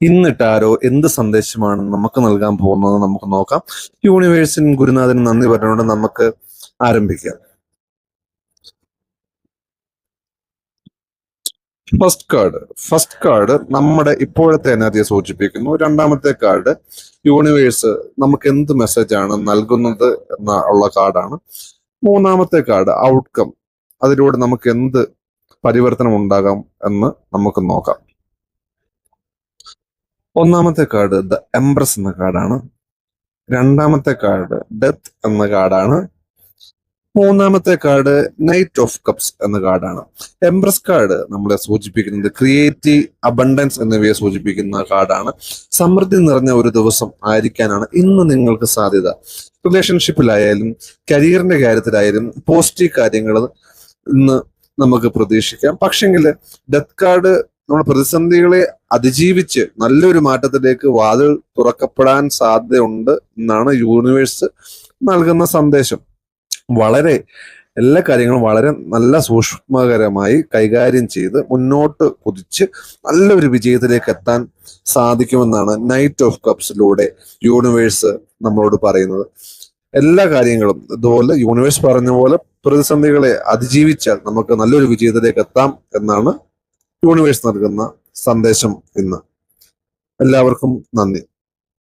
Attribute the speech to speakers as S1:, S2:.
S1: ഇന്നിട്ട് ആരോ എന്ത് സന്ദേശമാണ് നമുക്ക് നൽകാൻ പോകുന്നത് നമുക്ക് നോക്കാം. യൂണിവേഴ്സിനും ഗുരുനാഥനും നന്ദി പറഞ്ഞുകൊണ്ട് നമുക്ക് ആരംഭിക്കാം. ഫസ്റ്റ് കാർഡ് നമ്മുടെ ഇപ്പോഴത്തെ എനർജിയെ സൂചിപ്പിക്കുന്നു. രണ്ടാമത്തെ കാർഡ് യൂണിവേഴ്സ് നമുക്ക് എന്ത് മെസ്സേജാണ് നൽകുന്നത് ഉള്ള കാർഡാണ്. മൂന്നാമത്തെ കാർഡ് ഔട്ട്കം, അതിലൂടെ നമുക്ക് എന്ത് പരിവർത്തനം ഉണ്ടാകാം എന്ന് നമുക്ക് നോക്കാം. ഒന്നാമത്തെ കാർഡ് ദ എംപ്രസ് എന്ന കാർഡാണ്. രണ്ടാമത്തെ കാർഡ് ഡെത്ത് എന്ന കാർഡാണ്. മൂന്നാമത്തെ കാർഡ് നൈറ്റ് ഓഫ് കപ്സ് എന്ന കാർഡാണ്. എംപ്രസ് കാർഡ് നമ്മളെ സൂചിപ്പിക്കുന്നത് ക്രിയേറ്റീവ് അബണ്ടൻസ് എന്നിവയെ സൂചിപ്പിക്കുന്ന കാർഡാണ്. സമൃദ്ധി നിറഞ്ഞ ഒരു ദിവസം ആയിരിക്കാനാണ് ഇന്ന് നിങ്ങൾക്ക് സാധ്യത. റിലേഷൻഷിപ്പിലായാലും കരിയറിന്റെ കാര്യത്തിലായാലും പോസിറ്റീവ് കാര്യങ്ങൾ ഇന്ന് നമുക്ക് പ്രതീക്ഷിക്കാം. പക്ഷെങ്കിൽ ഡെത്ത് കാർഡ് നമ്മുടെ പ്രതിസന്ധികളെ അതിജീവിച്ച് നല്ലൊരു മാറ്റത്തിലേക്ക് വാതിൽ തുറക്കപ്പെടാൻ സാധ്യതയുണ്ട് എന്നാണ് യൂണിവേഴ്സ് നൽകുന്ന സന്ദേശം. വളരെ എല്ലാ കാര്യങ്ങളും വളരെ നല്ല സൂക്ഷ്മകരമായി കൈകാര്യം ചെയ്ത് മുന്നോട്ട് കുതിച്ച് നല്ലൊരു വിജയത്തിലേക്ക് എത്താൻ സാധിക്കുമെന്നാണ് നൈറ്റ് ഓഫ് കപ്സിലൂടെ യൂണിവേഴ്സ് നമ്മളോട് പറയുന്നത്. എല്ലാ കാര്യങ്ങളും ഇതുപോലെ യൂണിവേഴ്സ് പറഞ്ഞ പോലെ പ്രതിസന്ധികളെ അതിജീവിച്ചാൽ നമുക്ക് നല്ലൊരു വിജയത്തിലേക്ക് എത്താം എന്നാണ് യൂണിവേഴ്സ് നൽകുന്ന സന്ദേശം ഇന്ന്. എല്ലാവർക്കും നന്ദി.